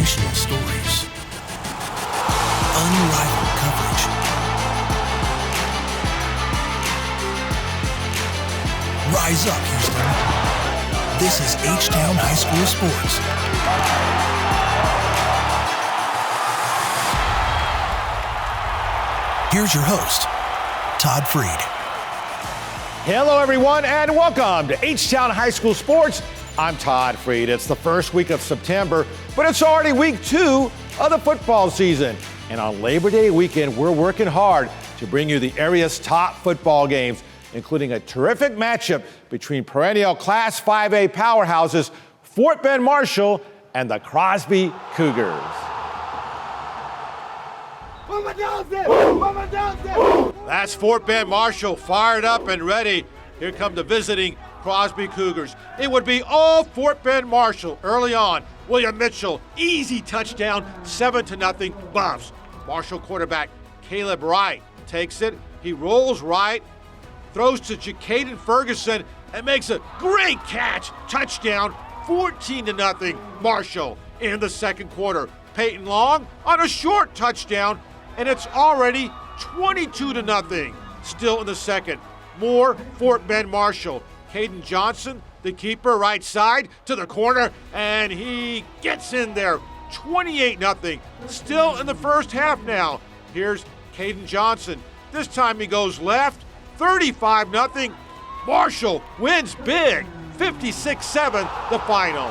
inspirational stories, unrivaled coverage, rise up, Houston. This is H-Town High School Sports. Here's your host, Todd Freed. Hello, everyone, and welcome to H-Town High School Sports. I'm Todd Freed. It's the first week of September, but it's already week 2 of the football season. And on Labor Day weekend, we're working hard to bring you the area's top football games, including a terrific matchup between perennial Class 5A powerhouses Fort Bend Marshall and the Crosby Cougars. That's Fort Bend Marshall fired up and ready. Here come the visiting Crosby Cougars. It would be all Fort Bend Marshall early on. William Mitchell, easy touchdown, 7-0 Buffs. Marshall quarterback Caleb Wright takes it. He rolls right, throws to Jacaden Ferguson, and makes a great catch. Touchdown, 14-0 Marshall in the second quarter. Peyton Long on a short touchdown, and it's already 22-0. Still in the second. More Fort Bend Marshall. Caden Johnson, the keeper, right side to the corner, and he gets in there. 28-0. Still in the first half now. Here's Caden Johnson. This time he goes left. 35-0. Marshall wins big. 56-7 the final.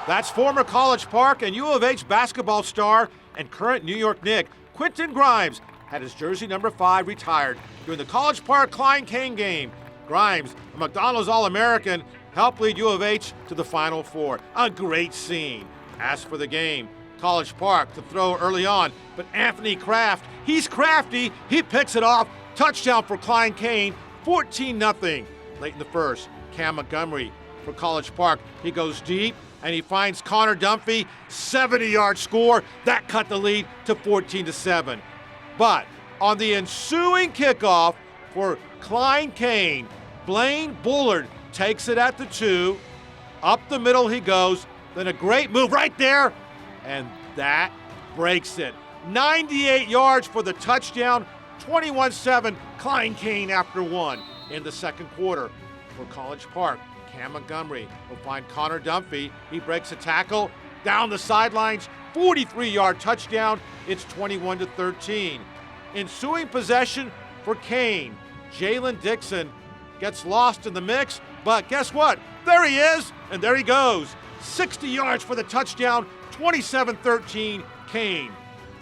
That's former College Park and U of H basketball star and current New York Knick Quentin Grimes had his jersey number 5 retired during the College Park Klein-Cain game. Grimes, a McDonald's All-American, helped lead U of H to the Final Four. A great scene. As for the game, College Park to throw early on, but Anthony Kraft, he's crafty, he picks it off. Touchdown for Klein-Cain, 14-0. Late in the first, Cam Montgomery for College Park. He goes deep, and he finds Connor Dunphy, 70-yard score. That cut the lead to 14-7. But on the ensuing kickoff for Klein-Cain, Blaine Bullard takes it at the 2. Up the middle he goes. Then a great move right there, and that breaks it. 98 yards for the touchdown, 21-7 Klein-Cain after 1 in the second quarter. For College Park, Cam Montgomery will find Connor Dunphy. He breaks a tackle down the sidelines, 43-yard touchdown. It's 21-13. Ensuing possession for Cain. Jalen Dixon gets lost in the mix, but guess what? There he is, and there he goes. 60 yards for the touchdown, 27-13 Cain.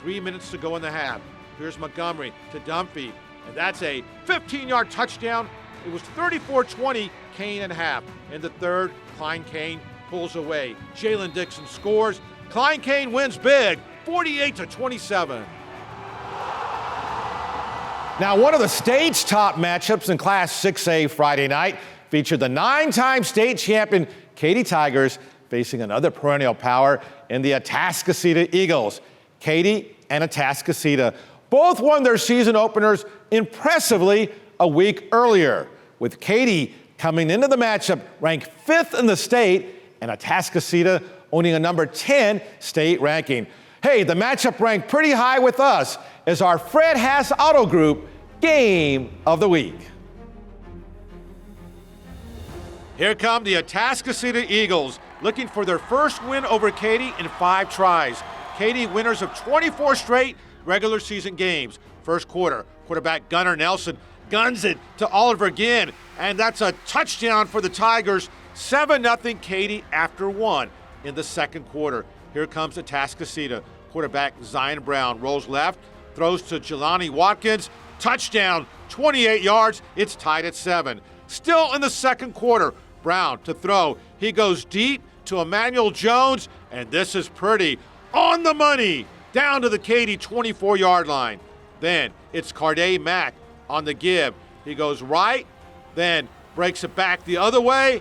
3 minutes to go in the half. Here's Montgomery to Dunphy, and that's a 15-yard touchdown. It was 34-20 Cain and half. In the third, Klein-Cain pulls away. Jalen Dixon scores. Klein-Cain wins big, 48-27. Now, one of the state's top matchups in Class 6A Friday night featured the 9-time state champion Katy Tigers facing another perennial power in the Atascocita Eagles. Katy and Atascocita both won their season openers impressively a week earlier, with Katy coming into the matchup ranked 5th in the state and Atascocita owning a number 10 state ranking. Hey, the matchup ranked pretty high with us as our Fred Haas Auto Group Game of the Week. Here come the Atascocita Eagles looking for their first win over Katy in 5 tries. Katy winners of 24 straight regular season games. First quarter, quarterback Gunnar Nelson guns it to Oliver Ginn, and that's a touchdown for the Tigers. 7-0 Katy after 1 in the second quarter. Here comes Atascocita. Quarterback Zion Brown rolls left, throws to Jelani Watkins. Touchdown, 28 yards. It's tied at 7. Still in the second quarter, Brown to throw. He goes deep to Emmanuel Jones, and this is pretty. On the money, down to the Katy 24-yard line. Then it's Carday Mack on the give. He goes right, then breaks it back the other way,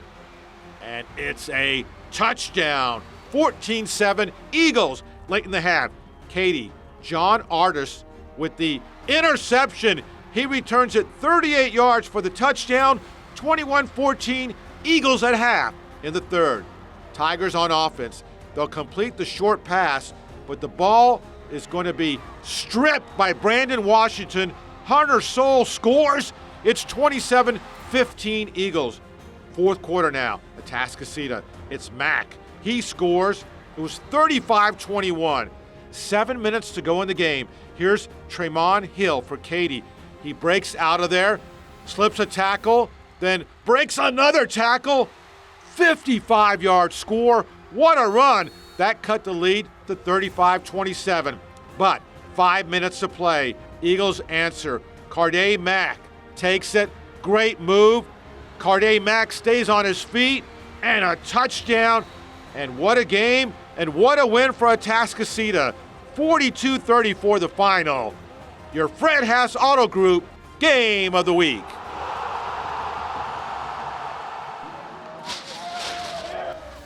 and it's a touchdown. 14-7 Eagles late in the half. Katy, John Artis with the interception. He returns it 38 yards for the touchdown. 21-14 Eagles at half in the third. Tigers on offense. They'll complete the short pass, but the ball is going to be stripped by Brandon Washington. Hunter Soule scores. It's 27-15 Eagles. Fourth quarter now, Atascocita. It's Mack. He scores. It was 35-21. 7 minutes to go in the game. Here's Tremont Hill for Katy. He breaks out of there, slips a tackle, then breaks another tackle. 55-yard score. What a run. That cut the lead to 35-27. But 5 minutes to play. Eagles answer. Carday Mack takes it. Great move. Carday Mack stays on his feet, and a touchdown. And what a game, and what a win for Atascocita. 42-34 the final. Your Fred Haas Auto Group Game of the Week.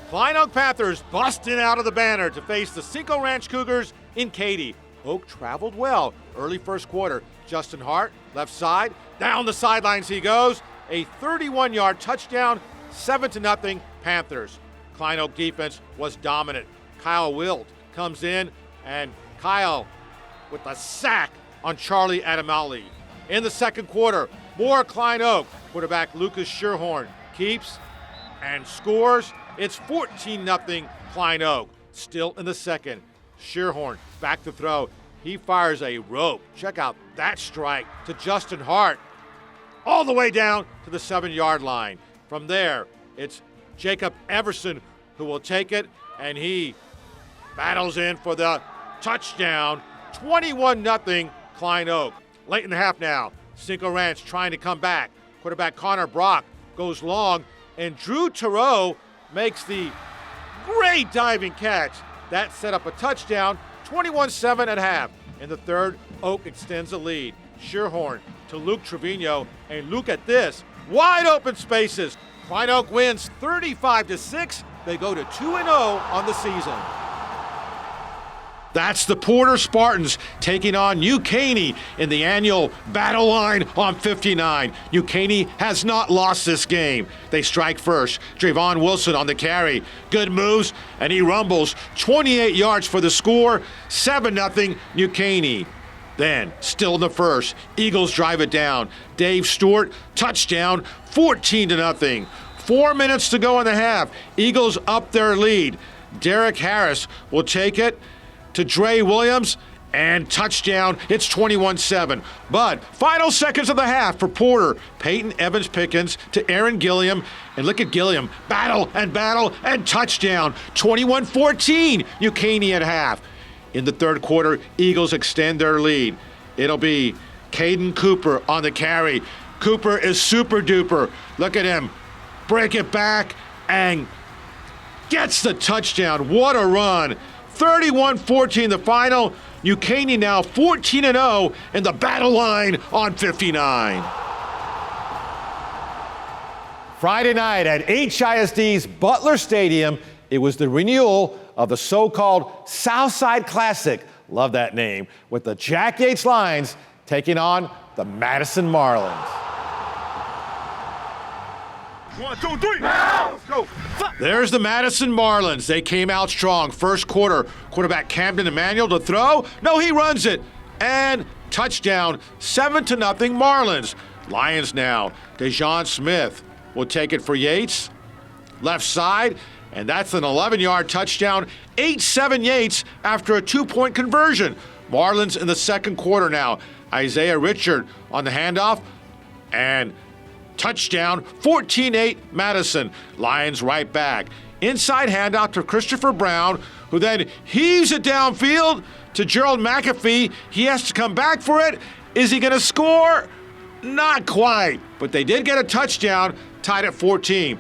Klein Oak Panthers busting out of the banner to face the Cinco Ranch Cougars in Katy. Oak traveled well early first quarter. Justin Hart, left side, down the sidelines he goes. A 31-yard touchdown, 7-0 Panthers. Klein Oak defense was dominant. Kyle Wild comes in, and Kyle with a sack on Charlie Adamali. In the second quarter, more Klein Oak. Quarterback Lucas Sherhorn keeps and scores. It's 14-0 Klein Oak. Still in the second. Sherhorn back to throw. He fires a rope. Check out that strike to Justin Hart. All the way down to the 7-yard line. From there, it's Jacob Everson who will take it, and he battles in for the touchdown. 21-0 Klein Oak. Late in the half now. Cinco Ranch trying to come back. Quarterback Connor Brock goes long, and Drew Terrell makes the great diving catch. That set up a touchdown, 21-7 at half. In the third, Oak extends the lead. Sherhorn to Luke Trevino, and look at this. Wide open spaces. Klein Oak wins 35-6. They go to 2-0 on the season. That's the Porter Spartans taking on New Caney in the annual battle line on 59. New Caney has not lost this game. They strike first. Drayvon Wilson on the carry. Good moves, and he rumbles. 28 yards for the score. 7-0 New Caney. Then, still in the first, Eagles drive it down. Dave Stewart, touchdown, 14-0. 4 minutes to go in the half. Eagles up their lead. Derek Harris will take it to Dre Williams, and touchdown. It's 21-7. But final seconds of the half for Porter. Peyton Evans Pickens to Aaron Gilliam. And look at Gilliam. Battle and touchdown. 21-14. New Caney at half. In the third quarter, Eagles extend their lead. It'll be Caden Cooper on the carry. Cooper is super duper. Look at him. Break it back and gets the touchdown. What a run. 31-14 the final. New Caney now 14-0 in the battle line on 59. Friday night at HISD's Butler Stadium, it was the renewal of the so-called Southside Classic, love that name, with the Jack Yates Lions taking on the Madison Marlins. 1, 2, 3, let's go. There's the Madison Marlins. They came out strong. First quarter, quarterback Camden Emmanuel to throw. No, he runs it. And touchdown, 7-0 Marlins. Lions now. Dejon Smith will take it for Yates. Left side, and that's an 11-yard touchdown. 8-7 Yates after a 2-point conversion. Marlins in the second quarter now. Isaiah Richard on the handoff, and touchdown, 14-8 Madison. Lions right back. Inside handoff to Christopher Brown, who then heaves it downfield to Gerald McAfee. He has to come back for it. Is he going to score? Not quite, but they did get a touchdown, tied at 14.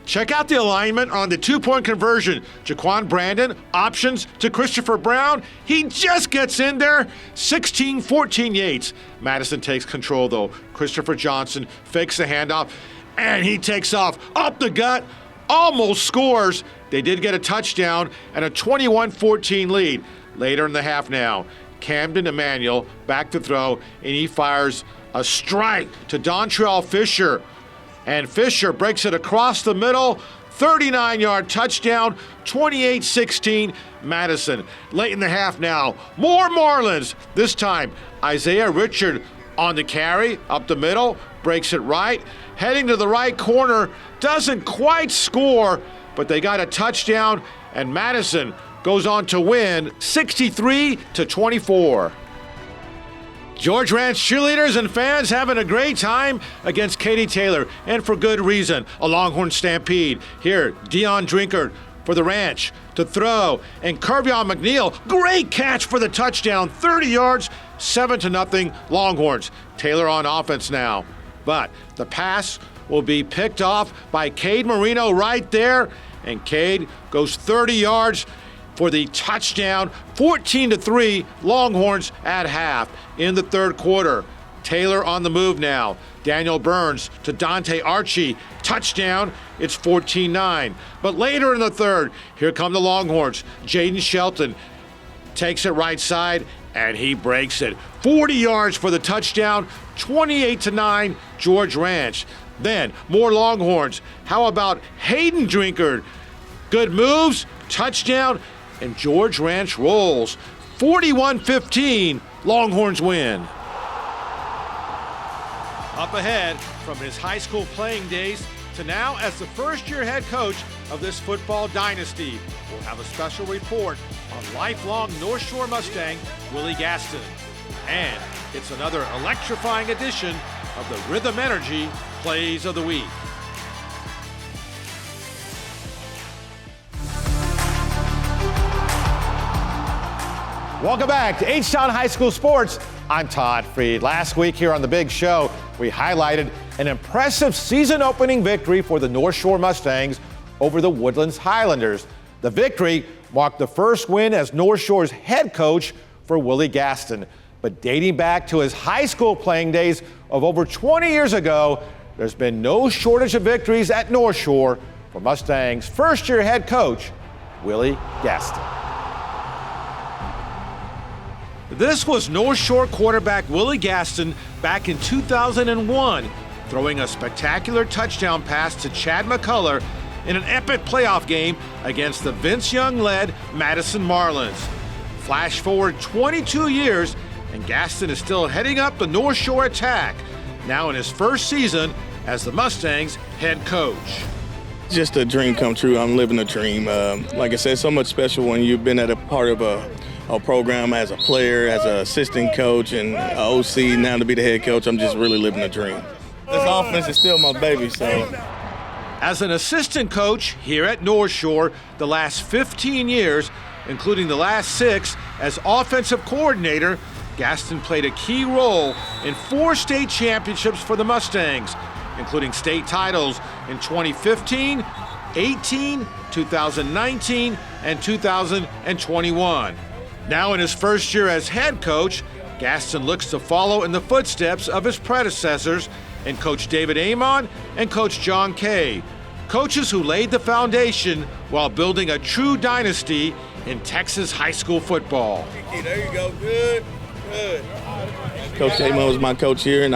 Check out the alignment on the 2-point conversion. Jaquan Brandon options to Christopher Brown. He just gets in there. 16-14 Yates. Madison takes control though. Christopher Johnson fakes the handoff, and he takes off up the gut. Almost scores. They did get a touchdown and a 21-14 lead. Later in the half now, Camden Emmanuel back to throw, and he fires a strike to Dontrell Fisher. And Fisher breaks it across the middle, 39-yard touchdown, 28-16 Madison. Late in the half now, more Marlins. This time, Isaiah Richard on the carry, up the middle, breaks it right, heading to the right corner, doesn't quite score, but they got a touchdown, and Madison goes on to win 63-24. George Ranch cheerleaders and fans having a great time against Katy Taylor, and for good reason. A Longhorn stampede. Here, Dion Drinkard for the Ranch to throw, and Kervion McNeil, great catch for the touchdown, 30 yards, 7-0 Longhorns. Taylor on offense now, but the pass will be picked off by Cade Marino right there, and Cade goes 30 yards for the touchdown, 14-3 Longhorns at half in the third quarter. Taylor on the move now. Daniel Burns to Dante Archie, touchdown, it's 14-9. But later in the third, here come the Longhorns. Jaden Shelton takes it right side, and he breaks it. 40 yards for the touchdown, 28-9 George Ranch. Then, more Longhorns. How about Hayden Drinkard? Good moves, touchdown, and George Ranch rolls. 41-15, Longhorns win. Up ahead, from his high school playing days to now as the first-year head coach of this football dynasty, we'll have a special report on lifelong North Shore Mustang, Willie Gaston. And it's another electrifying edition of the Rhythm Energy Plays of the Week. Welcome back to H-Town High School Sports. I'm Todd Freed. Last week here on The Big Show, we highlighted an impressive season-opening victory for the North Shore Mustangs over the Woodlands Highlanders. The victory marked the first win as North Shore's head coach for Willie Gaston. But dating back to his high school playing days of over 20 years ago, there's been no shortage of victories at North Shore for Mustangs' first-year head coach, Willie Gaston. This was North Shore quarterback Willie Gaston back in 2001, throwing a spectacular touchdown pass to Chad McCullough in an epic playoff game against the Vince Young-led Madison Marlins. Flash forward 22 years, and Gaston is still heading up the North Shore attack, now in his first season as the Mustangs head coach. Just a dream come true. I'm living a dream. Like I said, so much special when you've been at a part of a program as a player, as an assistant coach, and an OC, now to be the head coach. I'm just really living a dream. This offense is still my baby, so. As an assistant coach here at North Shore the last 15 years, including the last 6 as offensive coordinator, Gaston played a key role in 4 state championships for the Mustangs, including state titles in 2015, 18, 2019, and 2021. Now in his first year as head coach, Gaston looks to follow in the footsteps of his predecessors in Coach David Amon and Coach John Kay, coaches who laid the foundation while building a true dynasty in Texas high school football. There you go, good. Coach Amon was my coach here, and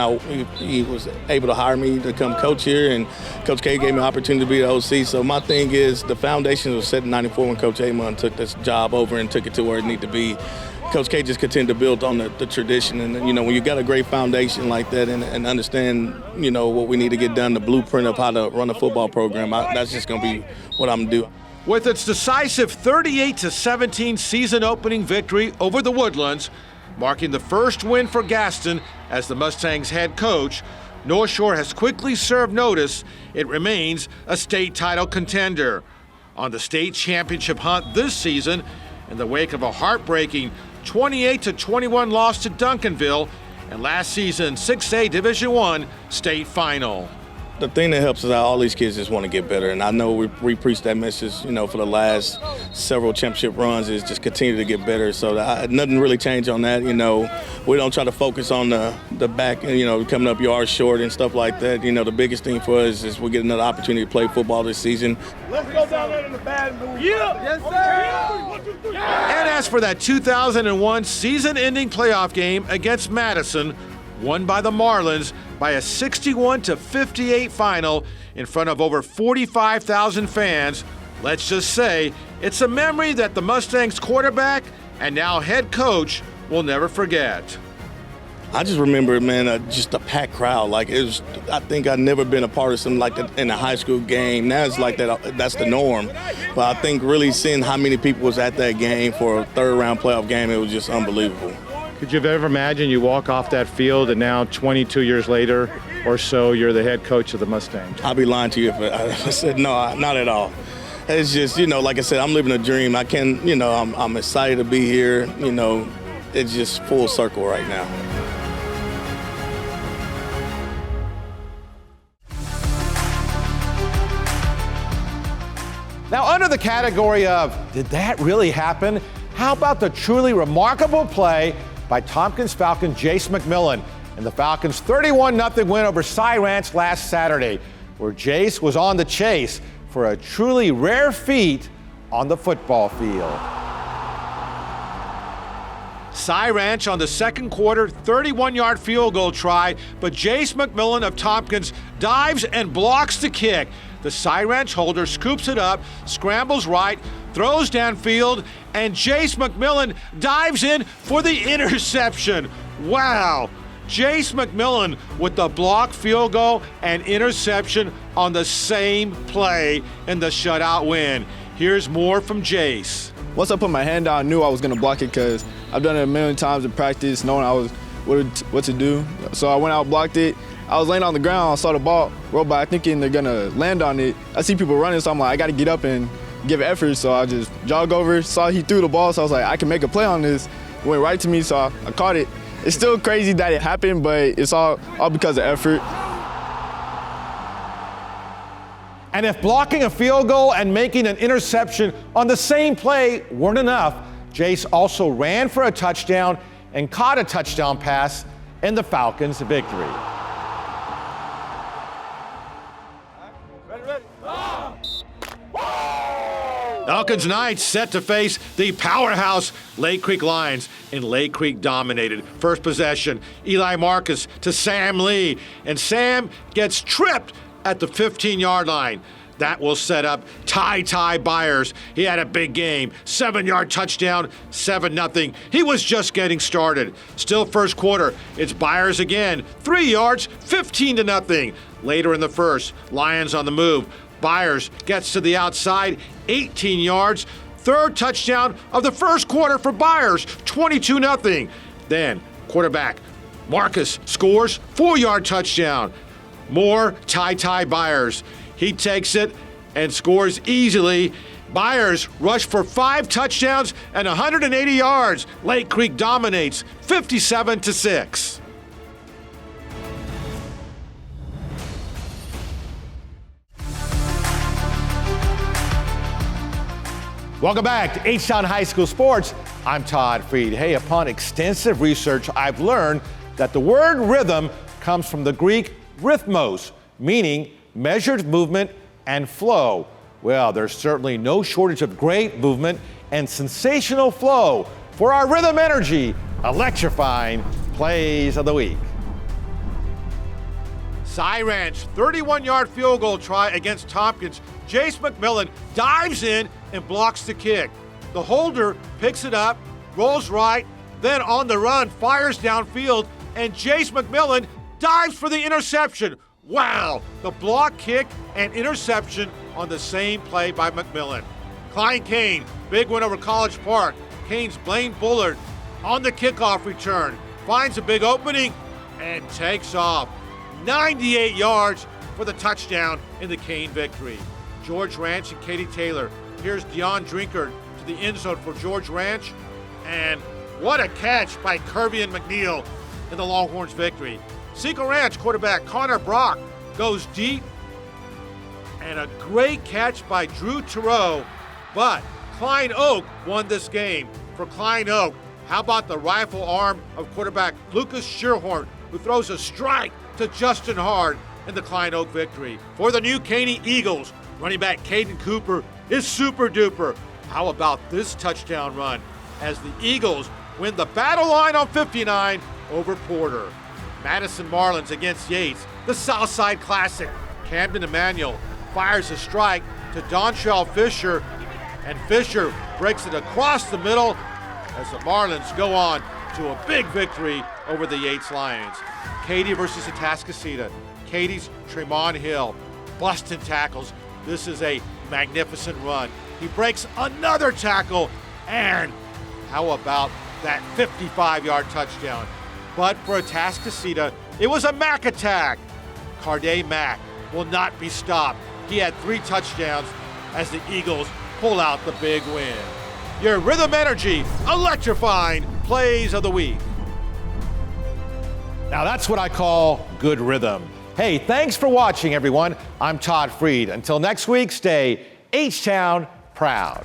he was able to hire me to come coach here, and Coach K gave me an opportunity to be the OC. So my thing is the foundation was set in '94 when Coach Amon took this job over and took it to where it needed to be. Coach K just continued to build on the tradition, and when you got a great foundation like that and understand what we need to get done, the blueprint of how to run a football program, that's just going to be what I'm going to do. With its decisive 38-17 season opening victory over the Woodlands, marking the first win for Gaston as the Mustangs head coach, North Shore has quickly served notice it remains a state title contender. On the state championship hunt this season, in the wake of a heartbreaking 28-21 loss to Duncanville and last season's 6A Division I state final. The thing that helps us out, all these kids just want to get better, and I know we preach that message, for the last several championship runs, is just continue to get better. So nothing really changed on that. We don't try to focus on the back, coming up yards short and stuff like that. The biggest thing for us is we get another opportunity to play football this season. Let's go down there in the bad mood. Yeah. Yes, sir. And as for that 2001 season-ending playoff game against Madison, won by the Marlins, by a 61-58 final in front of over 45,000 fans. Let's just say it's a memory that the Mustangs quarterback and now head coach will never forget. I just remember, man, just a packed crowd. Like, it was, I think I'd never been a part of something like that in a high school game. Now it's like that, that's the norm. But I think really seeing how many people was at that game for a third-round playoff game, it was just unbelievable. Could you have ever imagined you walk off that field and now 22 years later or so, you're the head coach of the Mustangs? I'd be lying to you if I said no, not at all. It's just, like I said, I'm living a dream. I can, I'm excited to be here. It's just full circle right now. Now, under the category of, did that really happen? How about the truly remarkable play by Tompkins Falcon Jace McMillan and the Falcons' 31-0 win over Cy Ranch last Saturday, where Jace was on the chase for a truly rare feat on the football field. Cy Ranch on the second quarter, 31-yard field goal try, but Jace McMillan of Tompkins dives and blocks the kick. The Cy Ranch holder scoops it up, scrambles right, throws downfield, and Jace McMillan dives in for the interception. Wow! Jace McMillan with the blocked field goal and interception on the same play in the shutout win. Here's more from Jace. Once I put my hand down, I knew I was going to block it because I've done it a million times in practice, knowing what to do. So I went out, blocked it. I was laying on the ground, I saw the ball roll by, thinking they're gonna land on it. I see people running, so I'm like, I gotta get up and give effort. So I just jog over, saw he threw the ball, so I was like, I can make a play on this. It went right to me, so I caught it. It's still crazy that it happened, but it's all because of effort. And if blocking a field goal and making an interception on the same play weren't enough, Jace also ran for a touchdown and caught a touchdown pass in the Falcons' victory. Falcons Knights set to face the powerhouse Lake Creek Lions, and Lake Creek dominated. First possession, Eli Marcus to Sam Lee, and Sam gets tripped at the 15-yard line. That will set up Ty Byers. He had a big game, 7-yard touchdown, 7-0. He was just getting started. Still first quarter, it's Byers again, 3 yards, 15-0. Later in the first, Lions on the move. Byers gets to the outside, 18 yards, third touchdown of the first quarter for Byers, 22-0. Then, quarterback Marcus scores, 4-yard touchdown. More Ty Byers. He takes it and scores easily. Byers rushed for 5 touchdowns and 180 yards. Lake Creek dominates, 57-6. Welcome back to H-Town High School Sports. I'm Todd Freed. Hey, upon extensive research, I've learned that the word rhythm comes from the Greek rhythmos, meaning measured movement and flow. Well, there's certainly no shortage of great movement and sensational flow for our Rhythm Energy electrifying plays of the week. Cy Ranch, 31-yard field goal try against Tompkins. Jace McMillan dives in and blocks the kick. The holder picks it up, rolls right, then on the run, fires downfield, and Jace McMillan dives for the interception. Wow, the block kick and interception on the same play by McMillan. Klein Kane, big win over College Park. Kane's Blaine Bullard on the kickoff return, finds a big opening and takes off. 98 yards for the touchdown in the Kane victory. George Ranch and Katie Taylor. Here's Dion Drinkard to the end zone for George Ranch. And what a catch by Kirby and McNeil in the Longhorns victory. Seco Ranch quarterback Connor Brock goes deep. And a great catch by Drew Tureau. But Klein Oak won this game. For Klein Oak, how about the rifle arm of quarterback Lucas Shearhorn, who throws a strike to Justin Hard in the Klein Oak victory. For the New Caney Eagles, running back Caden Cooper is super duper. How about this touchdown run as the Eagles win the battle line on 59 over Porter? Madison Marlins against Yates, the Southside Classic. Camden Emanuel fires a strike to Dontrell Fisher, and Fisher breaks it across the middle as the Marlins go on to a big victory over the Yates Lions. Katy versus Atascocita. Katy's Tremont Hill busting tackles. This is a magnificent run. He breaks another tackle, and how about that 55-yard touchdown? But for Atascocita, it was a Mack attack. Carday Mack will not be stopped. He had 3 touchdowns as the Eagles pull out the big win. Your Rhythm Energy electrifying plays of the week. Now that's what I call good rhythm. Hey, thanks for watching, everyone. I'm Todd Freed. Until next week, stay H-Town proud.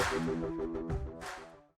Thank you.